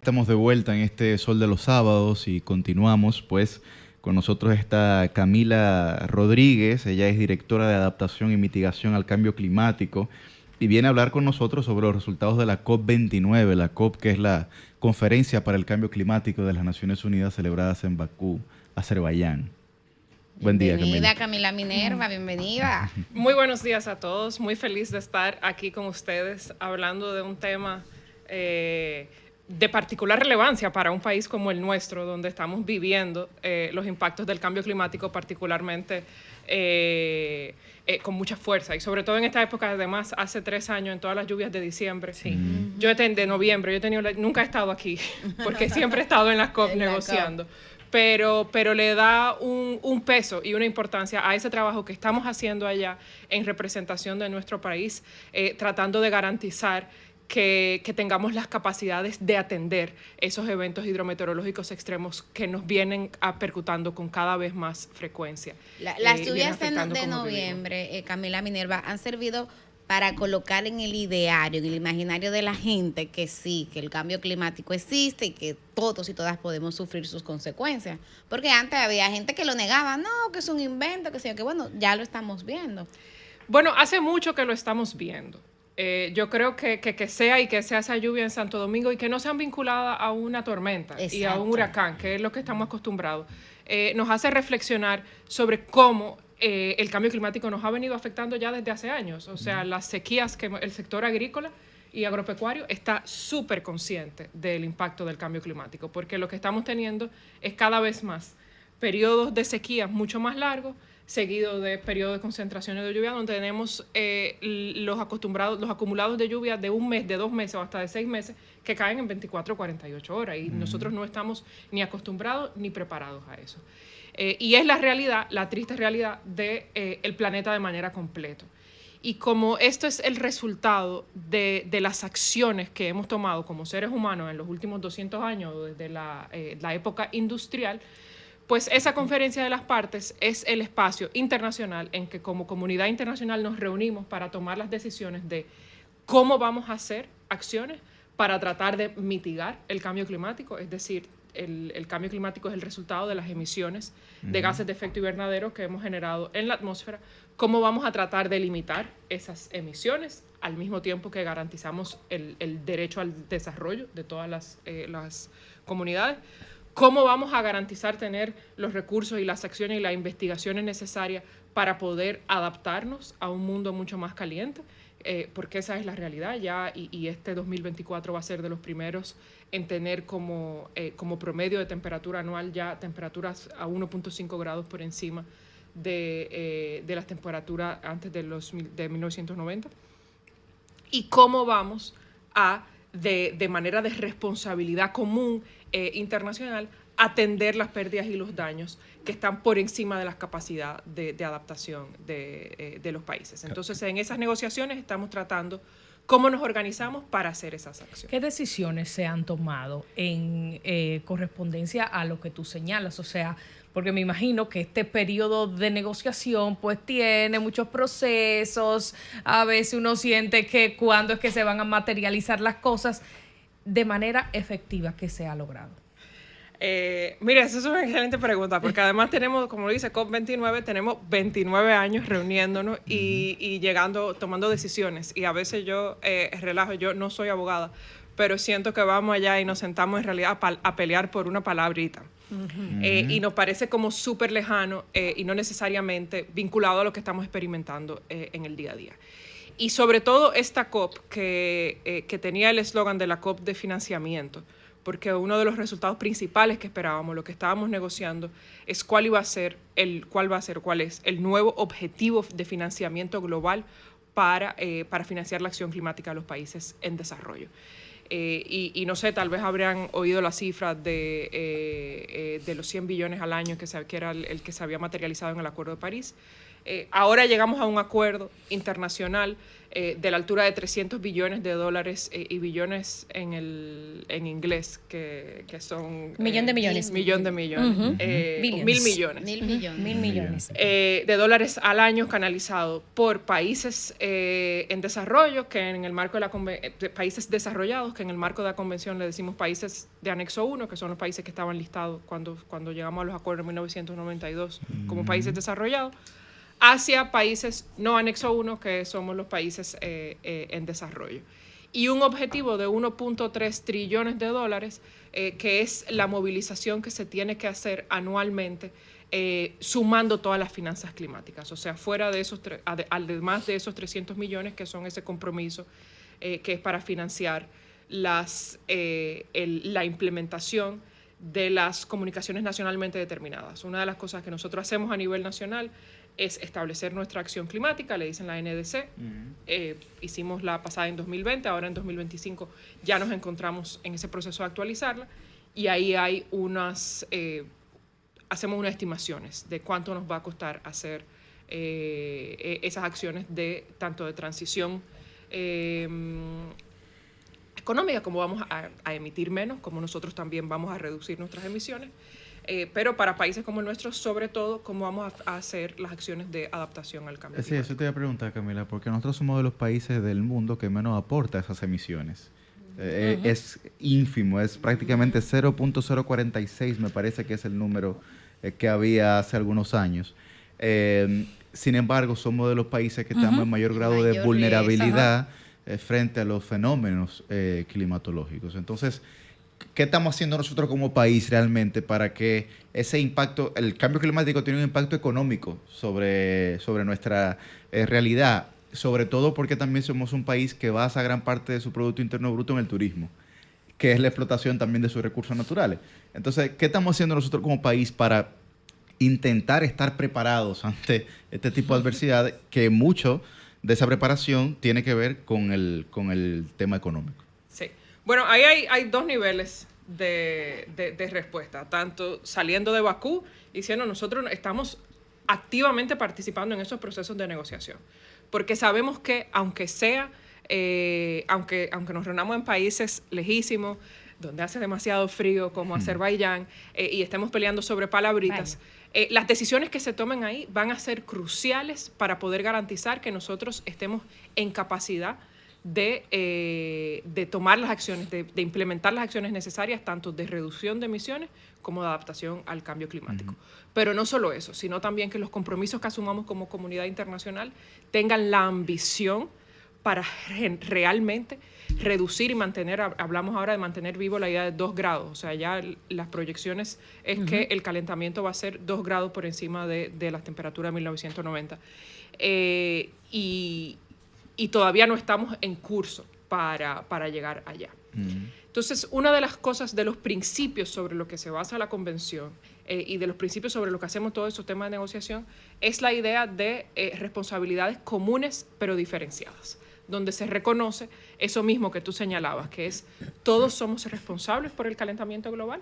Estamos de vuelta en este Sol de los Sábados y continuamos, pues, con nosotros está Camila Rodríguez. Ella es directora de Adaptación y Mitigación al Cambio Climático y viene a hablar con nosotros sobre los resultados de la COP29, la COP, que es la Conferencia para el Cambio Climático de las Naciones Unidas celebradas en Bakú, Azerbaiyán. Buen día, Camila. Bienvenida, Camila Minerva, bienvenida. Muy buenos días a todos, muy feliz de estar aquí con ustedes hablando de un tema de particular relevancia para un país como el nuestro, donde estamos viviendo los impactos del cambio climático particularmente con mucha fuerza, y sobre todo en esta época. Además, hace 3 años, en todas las lluvias de diciembre, de noviembre, nunca he estado aquí, porque siempre he estado en las COP negociando. Pero le da un peso y una importancia a ese trabajo que estamos haciendo allá en representación de nuestro país, tratando de garantizar que tengamos las capacidades de atender esos eventos hidrometeorológicos extremos que nos vienen percutando con cada vez más frecuencia. Las lluvias de noviembre, Camila Minerva, han servido para colocar en el ideario, en el imaginario de la gente, que sí, que el cambio climático existe y que todos y todas podemos sufrir sus consecuencias. Porque antes había gente que lo negaba, no, que es un invento, que bueno, ya lo estamos viendo. Bueno, hace mucho que lo estamos viendo. Yo creo que sea esa lluvia en Santo Domingo y que no sean vinculadas a una tormenta. Exacto. Y a un huracán, que es lo que estamos acostumbrados, nos hace reflexionar sobre cómo el cambio climático nos ha venido afectando ya desde hace años. O sea, las sequías que el sector agrícola y agropecuario está súper consciente del impacto del cambio climático, porque lo que estamos teniendo es cada vez más periodos de sequías mucho más largos, seguido de periodos de concentraciones de lluvia, donde tenemos los acumulados de lluvia de un mes, de 2 meses o hasta de 6 meses, que caen en 24 o 48 horas, y nosotros no estamos ni acostumbrados ni preparados a eso. Y es la realidad, la triste realidad del planeta de manera completa. Y como esto es el resultado de las acciones que hemos tomado como seres humanos en los últimos 200 años, desde la época industrial, pues esa conferencia de las partes es el espacio internacional en que como comunidad internacional nos reunimos para tomar las decisiones de cómo vamos a hacer acciones para tratar de mitigar el cambio climático. Es decir, el cambio climático es el resultado de las emisiones de gases de efecto invernadero que hemos generado en la atmósfera. ¿Cómo vamos a tratar de limitar esas emisiones al mismo tiempo que garantizamos el derecho al desarrollo de todas las comunidades? ¿Cómo vamos a garantizar tener los recursos y las acciones y las investigaciones necesarias para poder adaptarnos a un mundo mucho más caliente? Porque esa es la realidad ya, y este 2024 va a ser de los primeros en tener como promedio de temperatura anual ya temperaturas a 1.5 grados por encima de las temperaturas antes de 1990. ¿Y cómo vamos a, de manera de responsabilidad común internacional, atender las pérdidas y los daños que están por encima de las capacidades de adaptación de los países? Entonces, en esas negociaciones estamos tratando cómo nos organizamos para hacer esas acciones. ¿Qué decisiones se han tomado en correspondencia a lo que tú señalas? O sea, porque me imagino que este periodo de negociación pues tiene muchos procesos, a veces uno siente que cuándo es que se van a materializar las cosas de manera efectiva que se ha logrado. Mira, esa es una excelente pregunta, porque además tenemos, como dice COP29, tenemos 29 años reuniéndonos y llegando, tomando decisiones, y a veces yo relajo, yo no soy abogada, pero siento que vamos allá y nos sentamos en realidad a pelear por una palabrita. Y nos parece como súper lejano y no necesariamente vinculado a lo que estamos experimentando en el día a día. Y sobre todo esta COP que tenía el eslogan de la COP de financiamiento, porque uno de los resultados principales que esperábamos, lo que estábamos negociando, es cuál es el nuevo objetivo de financiamiento global para financiar la acción climática de los países en desarrollo. Y no sé, tal vez habrían oído la cifra de los 100 billones al año que era el que se había materializado en el Acuerdo de París. Ahora llegamos a un acuerdo internacional de la altura de 300 billones de dólares y billones en inglés, que son... Millón de millones. Millón de millones. Mil millones. Mil millones. De dólares al año canalizado por países en desarrollo, que en el marco de países desarrollados, que en el marco de la convención le decimos países de anexo 1, que son los países que estaban listados cuando llegamos a los acuerdos en 1992 como países desarrollados, hacia países no anexo 1, que somos los países en desarrollo. Y un objetivo de 1.3 trillones de dólares, que es la movilización que se tiene que hacer anualmente, sumando todas las finanzas climáticas. O sea, fuera de esos, además de esos 300 millones, que son ese compromiso, que es para financiar la implementación de las comunicaciones nacionalmente determinadas. Una de las cosas que nosotros hacemos a nivel nacional es establecer nuestra acción climática, le dicen la NDC. Hicimos la pasada en 2020, ahora en 2025 ya nos encontramos en ese proceso de actualizarla, y ahí hay hacemos unas estimaciones de cuánto nos va a costar hacer esas acciones tanto de transición económica, como vamos a emitir menos, como nosotros también vamos a reducir nuestras emisiones. Pero para países como el nuestro, sobre todo, cómo vamos a hacer las acciones de adaptación al cambio climático. Sí, eso te iba a preguntar, Camila, porque nosotros somos de los países del mundo que menos aporta esas emisiones. Es ínfimo, es prácticamente 0.046, me parece que es el número que había hace algunos años. Sin embargo, somos de los países que estamos en mayor grado de vulnerabilidad frente a los fenómenos climatológicos. Entonces, ¿qué estamos haciendo nosotros como país realmente para que ese impacto, el cambio climático tiene un impacto económico sobre nuestra realidad? Sobre todo porque también somos un país que basa gran parte de su Producto Interno Bruto en el turismo, que es la explotación también de sus recursos naturales. Entonces, ¿qué estamos haciendo nosotros como país para intentar estar preparados ante este tipo de adversidades, que mucho de esa preparación tiene que ver con el tema económico? Sí. Bueno, ahí hay dos niveles de respuesta, tanto saliendo de Bakú, diciendo nosotros estamos activamente participando en esos procesos de negociación, porque sabemos que aunque nos reunamos en países lejísimos, donde hace demasiado frío, como Azerbaiyán, y estemos peleando sobre palabritas, las decisiones que se tomen ahí van a ser cruciales para poder garantizar que nosotros estemos en capacidad de tomar las acciones, de implementar las acciones necesarias, tanto de reducción de emisiones como de adaptación al cambio climático. Pero no solo eso, sino también que los compromisos que asumamos como comunidad internacional tengan la ambición para realmente reducir y mantener, hablamos ahora de mantener vivo la idea de 2 grados, o sea, ya las proyecciones es que el calentamiento va a ser 2 grados por encima de las temperaturas de 1990. Y todavía no estamos en curso para llegar allá. Entonces, una de las cosas, de los principios sobre lo que se basa la convención y de los principios sobre lo que hacemos todos esos temas de negociación, es la idea de responsabilidades comunes pero diferenciadas, donde se reconoce eso mismo que tú señalabas, que es todos somos responsables por el calentamiento global,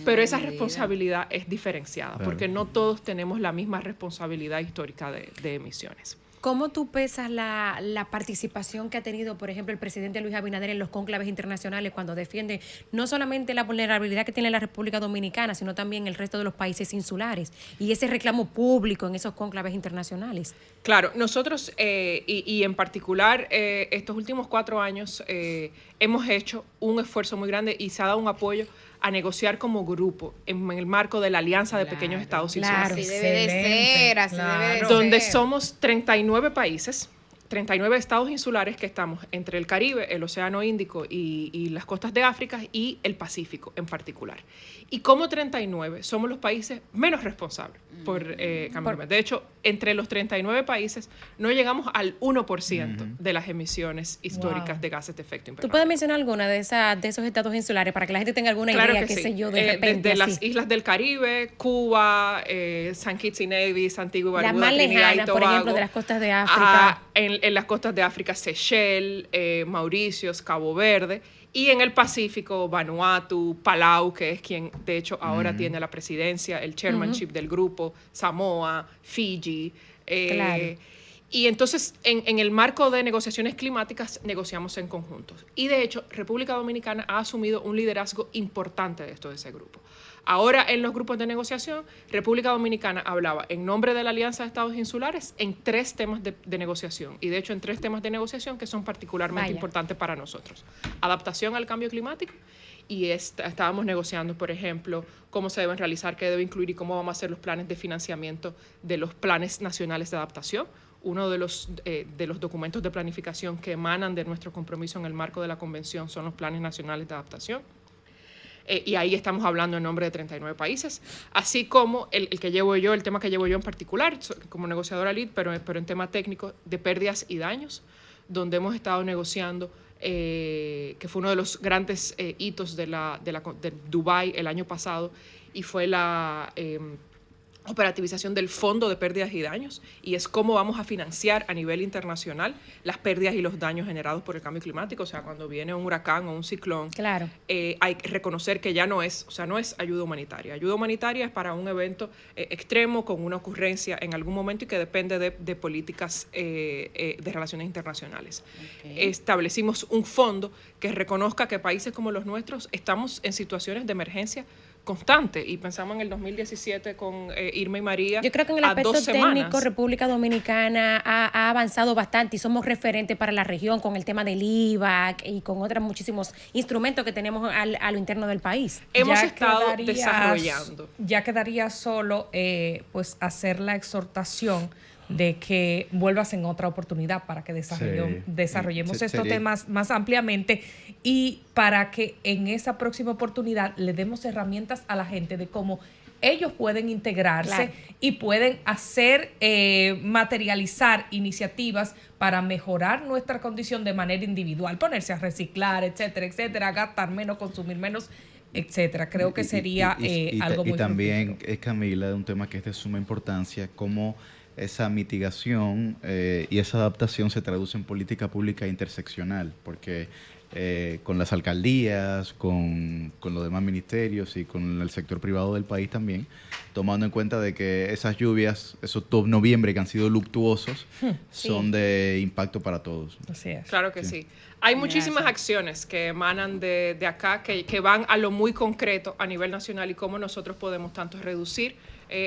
pero esa responsabilidad es diferenciada, claro, porque no todos tenemos la misma responsabilidad histórica de emisiones. ¿Cómo tú pesas la participación que ha tenido, por ejemplo, el presidente Luis Abinader en los cónclaves internacionales cuando defiende no solamente la vulnerabilidad que tiene la República Dominicana, sino también el resto de los países insulares y ese reclamo público en esos cónclaves internacionales? Claro, nosotros y en particular estos últimos 4 años hemos hecho un esfuerzo muy grande y se ha dado un apoyo a negociar como grupo en el marco de la Alianza de Pequeños Estados Insulares. Así debe de ser, así debe de ser. Donde somos 39 países, 39 estados insulares que estamos entre el Caribe, el Océano Índico y las costas de África y el Pacífico en particular. Y como 39 somos los países menos responsables por cambio climático. De hecho, entre los 39 países no llegamos al 1% de las emisiones históricas de gases de efecto invernadero. ¿Tú puedes mencionar alguna de esos estados insulares para que la gente tenga alguna idea, qué sé yo, de repente? Desde las islas del Caribe, Cuba, San Kitts y Nevis, Antigua y Barbuda, las más lejanas, por ejemplo, de las costas de África. En las costas de África, Seychelles, Mauricios, Cabo Verde, y en el Pacífico, Vanuatu, Palau, que es quien de hecho ahora tiene la presidencia, el chairmanship del grupo, Samoa, Fiji, Claro. Y entonces, en el marco de negociaciones climáticas, negociamos en conjunto. Y de hecho, República Dominicana ha asumido un liderazgo importante de ese grupo. Ahora, en los grupos de negociación, República Dominicana hablaba en nombre de la Alianza de Estados Insulares en 3 temas de negociación. Y de hecho, en 3 temas de negociación que son particularmente importantes para nosotros. Adaptación al cambio climático. Y estábamos negociando, por ejemplo, cómo se deben realizar, qué debe incluir y cómo vamos a hacer los planes de financiamiento de los planes nacionales de adaptación. Uno de los documentos de planificación que emanan de nuestro compromiso en el marco de la Convención son los planes nacionales de adaptación. Y ahí estamos hablando en nombre de 39 países, así como el que llevo yo, el tema que llevo yo en particular, como negociadora lead, pero en tema técnico de pérdidas y daños, donde hemos estado negociando, que fue uno de los grandes hitos de Dubái el año pasado, y fue la operativización del Fondo de Pérdidas y Daños, y es cómo vamos a financiar a nivel internacional las pérdidas y los daños generados por el cambio climático. O sea, cuando viene un huracán o un ciclón, claro, hay que reconocer que ya no es ayuda humanitaria. Ayuda humanitaria es para un evento extremo con una ocurrencia en algún momento y que depende de políticas de relaciones internacionales. Okay. Establecimos un fondo que reconozca que países como los nuestros estamos en situaciones de emergencia constante, y pensamos en el 2017 con Irma y María. Yo creo que en el aspecto técnico República Dominicana ha avanzado bastante y somos referentes para la región con el tema del IVAC y con otros muchísimos instrumentos que tenemos a lo interno del país. Hemos estado desarrollando. Ya quedaría solo pues hacer la exhortación de que vuelvas en otra oportunidad para que desarrollemos estos temas más ampliamente, y para que en esa próxima oportunidad le demos herramientas a la gente de cómo ellos pueden integrarse, y pueden hacer, materializar iniciativas para mejorar nuestra condición de manera individual, ponerse a reciclar, etcétera, etcétera, gastar menos, consumir menos, etcétera. Creo que sería algo muy también, Camila, un tema que es de suma importancia, cómo esa mitigación y esa adaptación se traduce en política pública interseccional, porque con las alcaldías, con los demás ministerios y con el sector privado del país también, tomando en cuenta de que esas lluvias, esos noviembre que han sido luctuosos, son de impacto para todos. Así es. Claro que sí. Hay muchísimas acciones que emanan de acá, que van a lo muy concreto a nivel nacional, y cómo nosotros podemos tanto reducir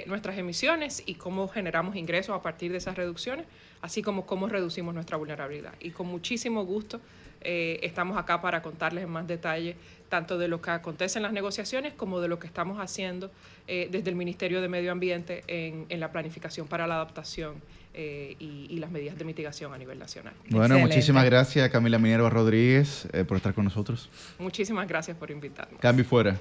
nuestras emisiones y cómo generamos ingresos a partir de esas reducciones, así como cómo reducimos nuestra vulnerabilidad. Y con muchísimo gusto estamos acá para contarles en más detalle tanto de lo que acontece en las negociaciones como de lo que estamos haciendo desde el Ministerio de Medio Ambiente en la planificación para la adaptación y las medidas de mitigación a nivel nacional. Bueno, excelente. Muchísimas gracias, Camila Minerva Rodríguez, por estar con nosotros. Muchísimas gracias por invitarnos. Cambio fuera.